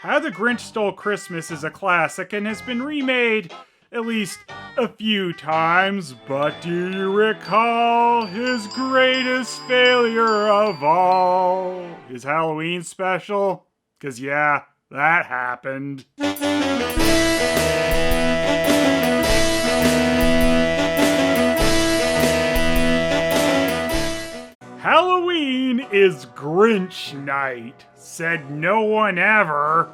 How the Grinch Stole Christmas is a classic and has been remade at least a few times, but do you recall his greatest failure of all? His Halloween special? 'Cause yeah, that happened. Halloween is Grinch Night, said no one ever.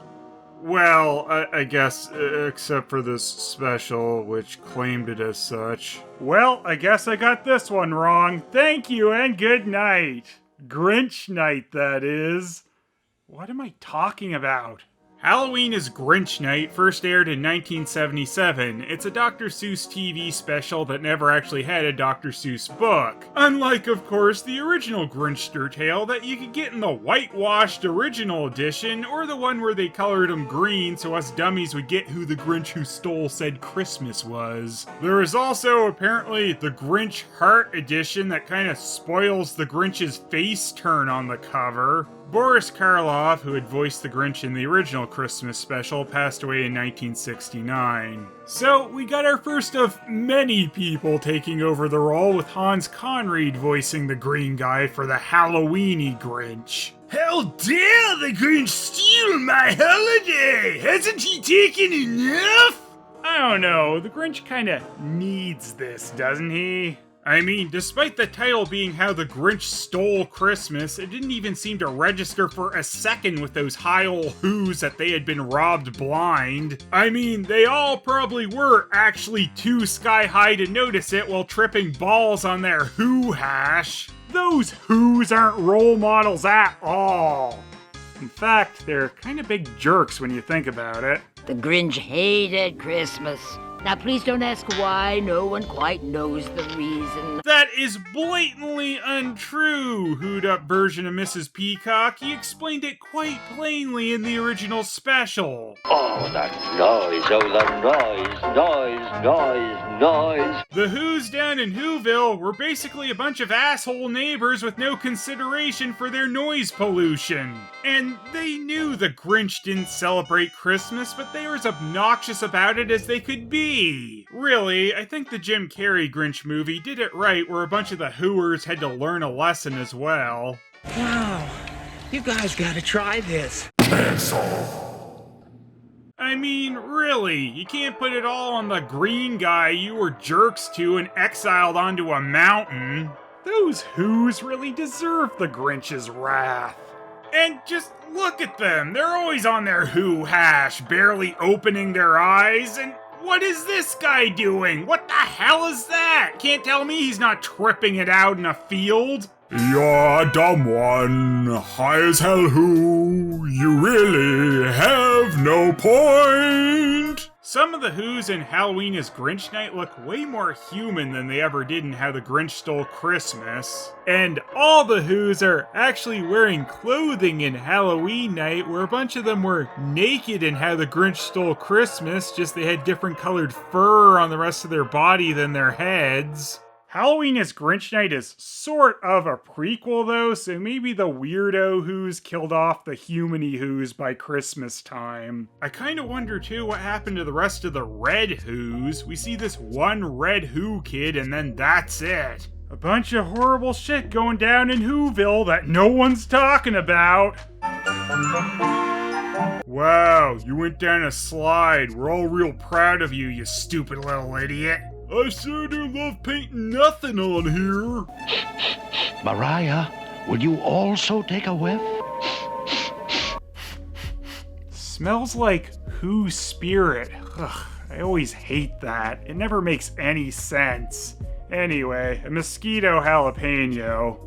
Well, I guess, except for this special, which claimed it as such. Well, I guess I got this one wrong. Thank you and good night. Grinch Night, that is. What am I talking about? Halloween is Grinch Night first aired in 1977. It's a Dr. Seuss TV special that never actually had a Dr. Seuss book. Unlike, of course, the original Grinchster tale that you could get in the whitewashed original edition, or the one where they colored him green so us dummies would get who the Grinch who stole said Christmas was. There is also apparently the Grinch Heart edition that kind of spoils the Grinch's face turn on the cover. Boris Karloff, who had voiced the Grinch in the original Christmas special, passed away in 1969. So, we got our first of many people taking over the role, with Hans Conried voicing the green guy for the Halloweeny Grinch. How dare the Grinch steal my holiday! Hasn't he taken enough? I don't know, the Grinch kinda needs this, doesn't he? I mean, despite the title being How the Grinch Stole Christmas, it didn't even seem to register for a second with those high ol' who's that they had been robbed blind. I mean, they all probably were actually too sky high to notice it while tripping balls on their who hash. Those who's aren't role models at all. In fact, they're kind of big jerks when you think about it. The Grinch hated Christmas. Now please don't ask why, no one quite knows the reason. That is blatantly untrue, Who'd Up version of Mrs. Peacock. He explained it quite plainly in the original special. Oh, that noise, oh, the noise. The Who's down in Whoville were basically a bunch of asshole neighbors with no consideration for their noise pollution. And they knew the Grinch didn't celebrate Christmas, but they were as obnoxious about it as they could be. Really, I think the Jim Carrey Grinch movie did it right, where a bunch of the Whoers had to learn a lesson as well. Wow, you guys gotta try this. I mean, really, you can't put it all on the green guy you were jerks to and exiled onto a mountain. Those Who's really deserve the Grinch's wrath. And just look at them, they're always on their who hash, barely opening their eyes, and what is this guy doing? What the hell is that? Can't tell me he's not tripping it out in a field. You're a dumb one. High as hell who. You really have no point. Some of the Who's in Halloween is Grinch Night look way more human than they ever did in How the Grinch Stole Christmas. And all the Who's are actually wearing clothing in Halloween Night, where a bunch of them were naked in How the Grinch Stole Christmas, just they had different colored fur on the rest of their body than their heads. Halloween is Grinch Night is sort of a prequel though, so maybe the weirdo Who's killed off the human-y Who's by Christmas time. I kinda wonder too what happened to the rest of the red Who's. We see this one red Who kid and then that's it. A bunch of horrible shit going down in Whoville that no one's talking about. Wow, you went down a slide. We're all real proud of you, you stupid little idiot. I sure do love painting nothing on here. Mariah, will you also take a whiff? Smells like Who spirit. Ugh, I always hate that. It never makes any sense. Anyway, a mosquito jalapeno.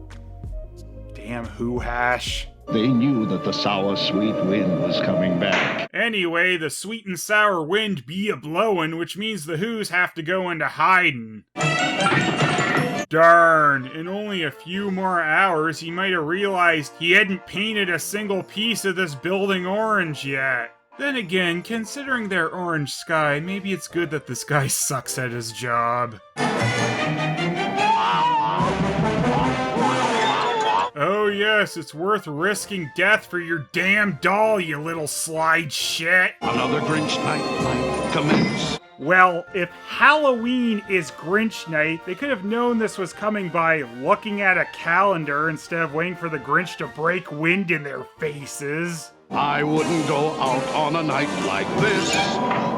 Damn Who hash. They knew that the sour, sweet wind was coming back. Anyway, the sweet and sour wind be a-blowin', which means the Who's have to go into hidin'. Darn, in only a few more hours, he might have realized he hadn't painted a single piece of this building orange yet. Then again, considering their orange sky, maybe it's good that this guy sucks at his job. Oh yes, it's worth risking death for your damn doll, you little slide shit. Another Grinch Night might commence. Well, if Halloween is Grinch Night, they could have known this was coming by looking at a calendar instead of waiting for the Grinch to break wind in their faces. I wouldn't go out on a night like this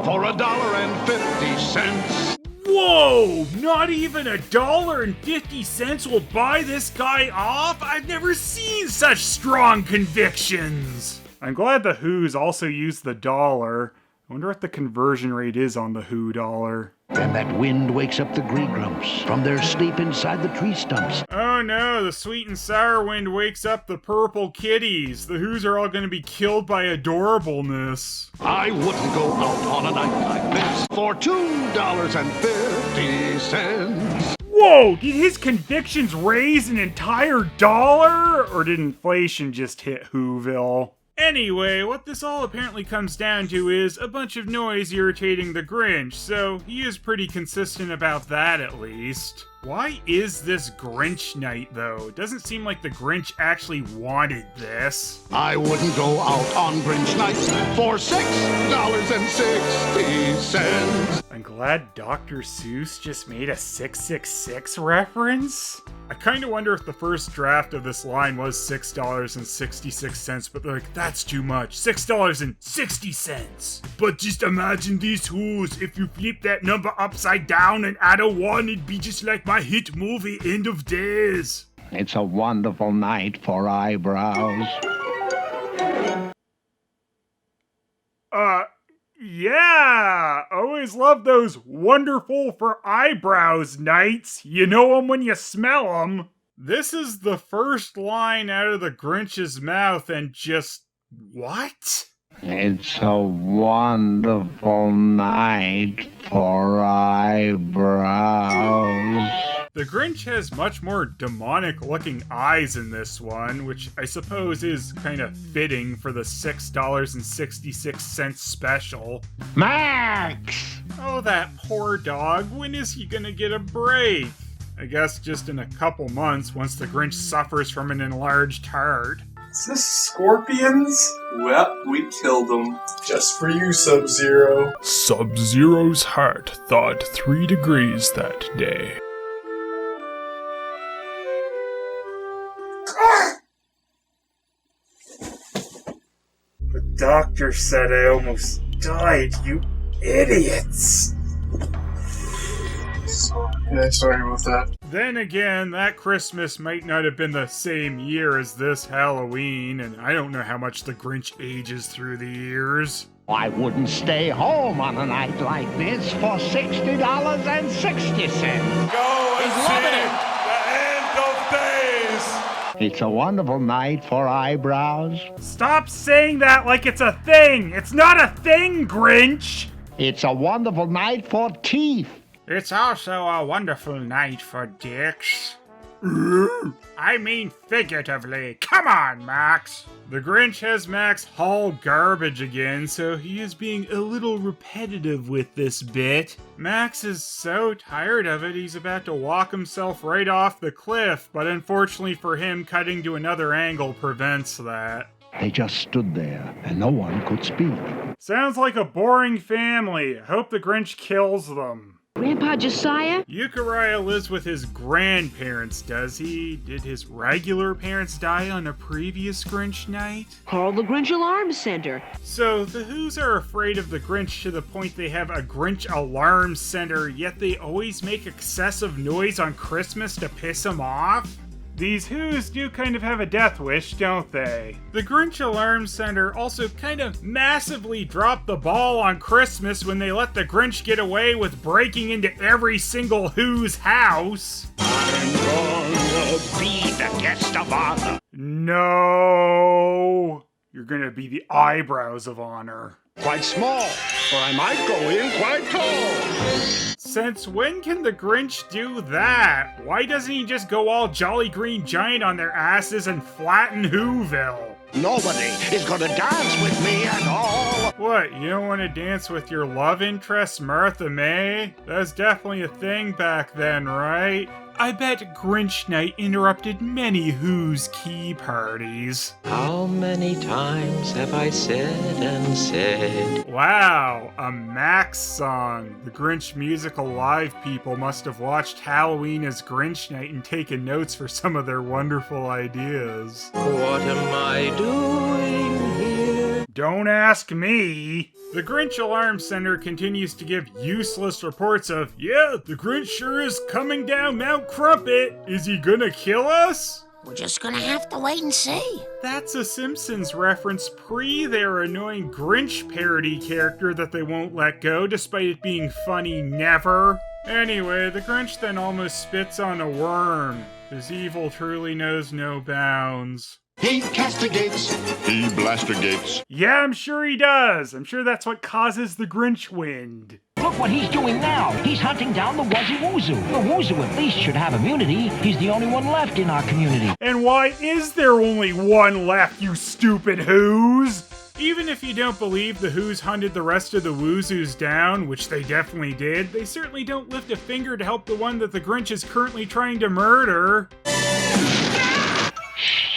for $1.50. Whoa! Not even $1.50 will buy this guy off? I've never seen such strong convictions! I'm glad the Who's also used the dollar. I wonder what the conversion rate is on the Who dollar. Then that wind wakes up the Gree-Grumps from their sleep inside the tree stumps. Oh no, the sweet and sour wind wakes up the purple kitties. The Who's are all gonna be killed by adorableness. I wouldn't go out on a night like this for $2.50. Whoa, did his convictions raise an entire dollar? Or did inflation just hit Whoville? Anyway, what this all apparently comes down to is a bunch of noise irritating the Grinch, so he is pretty consistent about that at least. Why is this Grinch Night, though? It doesn't seem like the Grinch actually wanted this. I wouldn't go out on Grinch Night for $6.60. I'm glad Dr. Seuss just made a 666 reference. I kind of wonder if the first draft of this line was $6.66, but they're like, that's too much. $6.60. But just imagine these Who's. If you flip that number upside down and add a 1, it'd be just like my hit movie, End of Days. It's a wonderful night for eyebrows. Yeah, always love those wonderful for eyebrows nights. You know 'em when you smell 'em. This is the first line out of the Grinch's mouth and just, what? It's a wonderful night for eyebrows. The Grinch has much more demonic-looking eyes in this one, which I suppose is kind of fitting for the $6.66 special. Max! Oh, that poor dog. When is he gonna get a break? I guess just in a couple months once the Grinch suffers from an enlarged heart. Is this scorpions? Well, we killed them. Just for you, Sub-Zero. Sub-Zero's heart thawed 3 degrees that day. The doctor said I almost died, you idiots! Yeah, sorry about that. Then again, that Christmas might not have been the same year as this Halloween, and I don't know how much the Grinch ages through the years. I wouldn't stay home on a night like this for $60.60. Go and see the end of days. It's a wonderful night for eyebrows. Stop saying that like it's a thing! It's not a thing, Grinch! It's a wonderful night for teeth. It's also a wonderful night for dicks. I mean figuratively. Come on, Max! The Grinch has Max haul garbage again, so he is being a little repetitive with this bit. Max is so tired of it, he's about to walk himself right off the cliff, but unfortunately for him, cutting to another angle prevents that. They just stood there, and no one could speak. Sounds like a boring family. I hope the Grinch kills them. Grandpa Josiah? Euchariah lives with his grandparents, does he? Did his regular parents die on a previous Grinch night? Call the Grinch Alarm Center. So, the Who's are afraid of the Grinch to the point they have a Grinch Alarm Center, yet they always make excessive noise on Christmas to piss him off? These Who's do kind of have a death wish, don't they? The Grinch Alarm Center also kind of massively dropped the ball on Christmas when they let the Grinch get away with breaking into every single Who's house. I'm gonna be the guest of honor. No! You're gonna be the eyebrows of honor. Quite small, or I might go in quite tall. Since when can the Grinch do that? Why doesn't he just go all Jolly Green Giant on their asses and flatten Whoville? Nobody is gonna dance with me at all. What, you don't want to dance with your love interest, Martha May? That was definitely a thing back then, right? I bet Grinch Night interrupted many Who's key parties. How many times have I said and said? Wow, a Max song. The Grinch musical live people must have watched Halloween as Grinch Night and taken notes for some of their wonderful ideas. What am I doing here? Don't ask me. The Grinch Alarm Center continues to give useless reports of, yeah, the Grinch sure is coming down Mount Crumpet. Is he gonna kill us? We're just gonna have to wait and see. That's a Simpsons reference pre their annoying Grinch parody character that they won't let go despite it being funny never. Anyway, the Grinch then almost spits on a worm. His evil truly knows no bounds. He castigates. He blastergates. Yeah, I'm sure he does. I'm sure that's what causes the Grinch wind. Look what he's doing now. He's hunting down the Wuzzy Woozoo. The Woozoo at least should have immunity. He's the only one left in our community. And why is there only one left, you stupid Who's? Even if you don't believe the Who's hunted the rest of the Woozoos down, which they definitely did, they certainly don't lift a finger to help the one that the Grinch is currently trying to murder.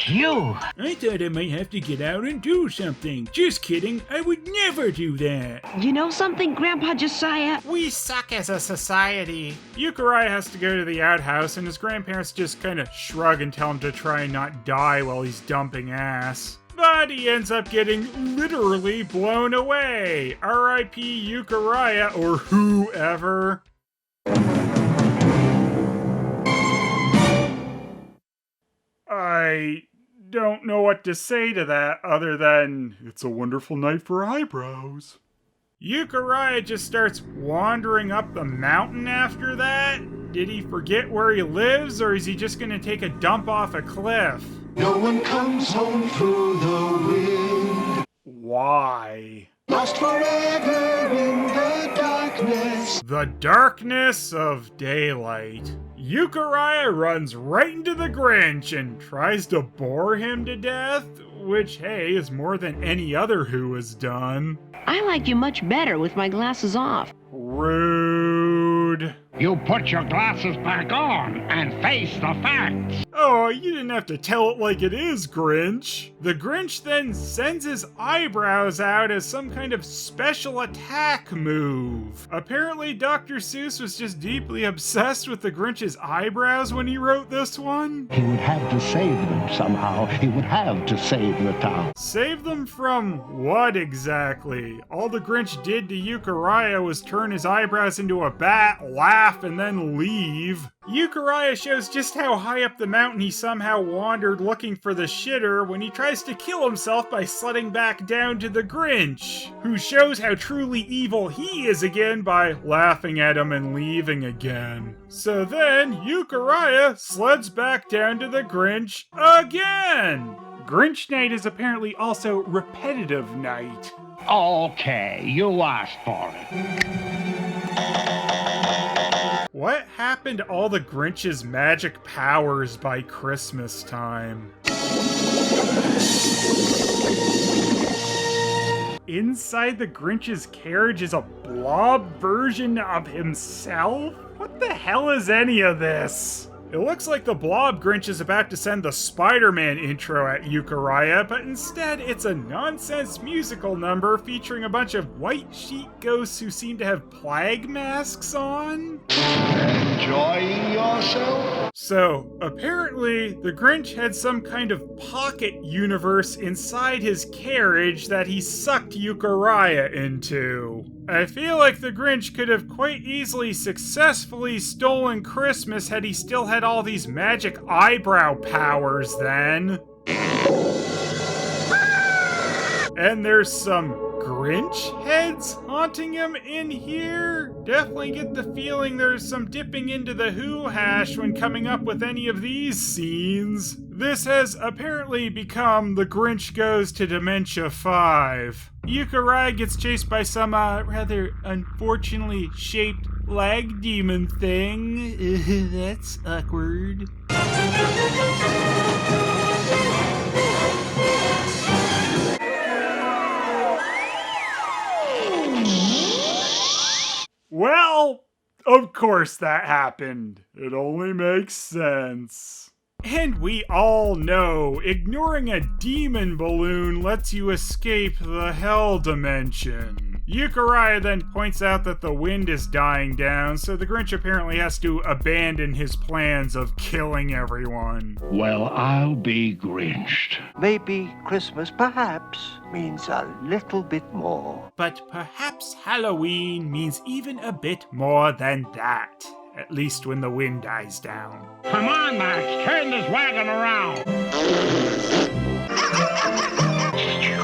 You! I thought I might have to get out and do something. Just kidding, I would never do that. You know something, Grandpa Josiah? We suck as a society. Euchariah has to go to the outhouse, and his grandparents just kind of shrug and tell him to try and not die while he's dumping ass. But he ends up getting literally blown away. R.I.P. Euchariah, or whoever. I don't know what to say to that other than, it's a wonderful night for eyebrows. Euchariah just starts wandering up the mountain after that? Did he forget where he lives, or is he just gonna take a dump off a cliff? No one comes home through the wind. Why? Lost forever in the darkness. The darkness of daylight. Euchariah runs right into the Grinch and tries to bore him to death, which, hey, is more than any other Who has done. I like you much better with my glasses off. Rude. You put your glasses back on and face the facts. Oh, you didn't have to tell it like it is, Grinch. The Grinch then sends his eyebrows out as some kind of special attack move. Apparently, Dr. Seuss was just deeply obsessed with the Grinch's eyebrows when he wrote this one. He would have to save them somehow. He would have to save the town. Save them from what exactly? All the Grinch did to Euchariah was turn his eyebrows into a bat, laugh, and then leave. Euchariah shows just how high up the mountain he somehow wandered looking for the shitter when he tries to kill himself by sledding back down to the Grinch, who shows how truly evil he is again by laughing at him and leaving again. So then, Euchariah sleds back down to the Grinch again! Grinch Night is apparently also repetitive night. Okay, you asked for it. What happened to all the Grinch's magic powers by Christmas time? Inside the Grinch's carriage is a blob version of himself? What the hell is any of this? It looks like the Blob Grinch is about to send the Spider-Man intro at Euchariah, but instead it's a nonsense musical number featuring a bunch of white sheet ghosts who seem to have plague masks on. Enjoying yourself? So, apparently, the Grinch had some kind of pocket universe inside his carriage that he sucked Euchariah into. I feel like the Grinch could have quite easily successfully stolen Christmas had he still had all these magic eyebrow powers then. And there's some Grinch heads haunting him in here? Definitely get the feeling there's some dipping into the Who hash when coming up with any of these scenes. This has apparently become The Grinch Goes to Dementia 5. Euchariah gets chased by some rather unfortunately shaped lag demon thing. That's awkward. Of course that happened. It only makes sense. And we all know ignoring a demon balloon lets you escape the hell dimension. Euchariah then points out that the wind is dying down, so the Grinch apparently has to abandon his plans of killing everyone. Well, I'll be Grinched. Maybe Christmas, perhaps, means a little bit more. But perhaps Halloween means even a bit more than that. At least when the wind dies down. Come on, Max, turn this wagon around.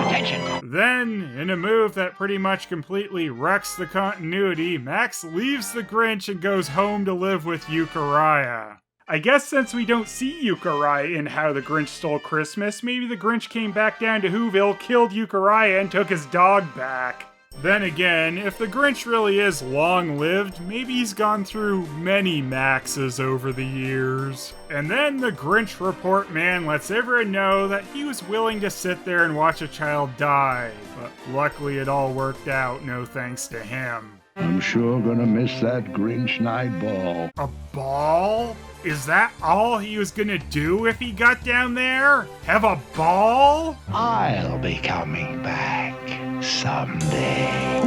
Attention. Then, in a move that pretty much completely wrecks the continuity, Max leaves the Grinch and goes home to live with Euchariah. I guess since we don't see Euchariah in How the Grinch Stole Christmas, maybe the Grinch came back down to Whoville, killed Euchariah, and took his dog back. Then again, if the Grinch really is long-lived, maybe he's gone through many Maxes over the years. And then the Grinch Report man lets everyone know that he was willing to sit there and watch a child die, but luckily it all worked out, no thanks to him. I'm sure gonna miss that Grinch Night ball. A ball? Is that all he was gonna do if he got down there? Have a ball? I'll be coming back someday.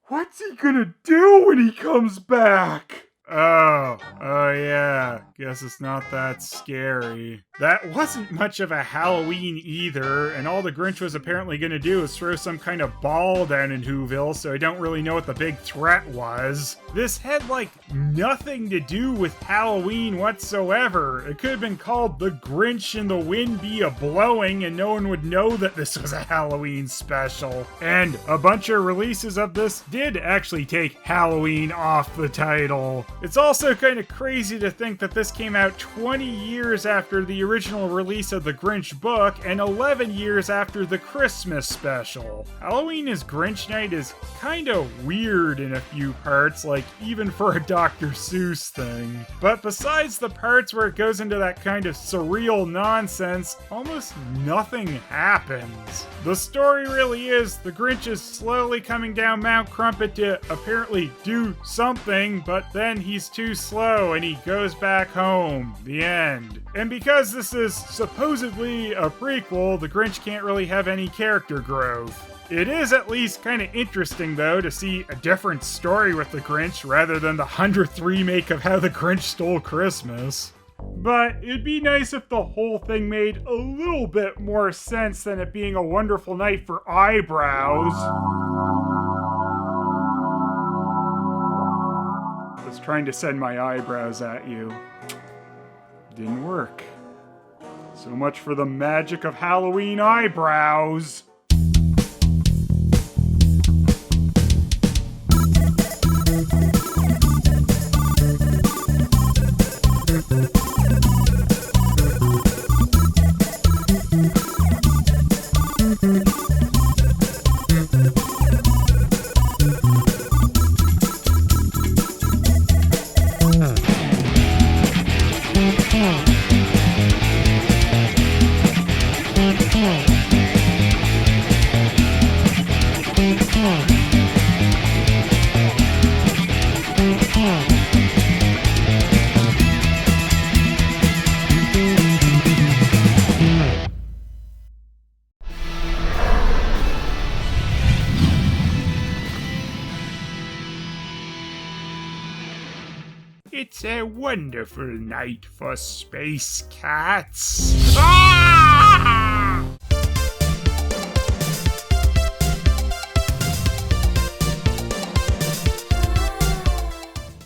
What's he gonna do when he comes back? Oh yeah, guess it's not that scary. That wasn't much of a Halloween either, and all the Grinch was apparently gonna do is throw some kind of ball down in Whoville, so I don't really know what the big threat was. This had like nothing to do with Halloween whatsoever. It could have been called The Grinch and the Wind Be A-Blowing, and no one would know that this was a Halloween special. And a bunch of releases of this did actually take Halloween off the title. It's also kind of crazy to think that this came out 20 years after the original release of the Grinch book and 11 years after the Christmas special. Halloween is Grinch Night is kind of weird in a few parts, like even for a Dr. Seuss thing. But besides the parts where it goes into that kind of surreal nonsense, almost nothing happens. The story really is the Grinch is slowly coming down Mount Crumpet to apparently do something, but then he's too slow and he goes back home. The end. And because this is supposedly a prequel, the Grinch can't really have any character growth. It is at least kind of interesting, though, to see a different story with the Grinch rather than the 100th remake of How the Grinch Stole Christmas. But it'd be nice if the whole thing made a little bit more sense than it being a wonderful night for eyebrows. I was trying to send my eyebrows at you. Didn't work. So much for the magic of Halloween eyebrows. It's a wonderful night for space cats.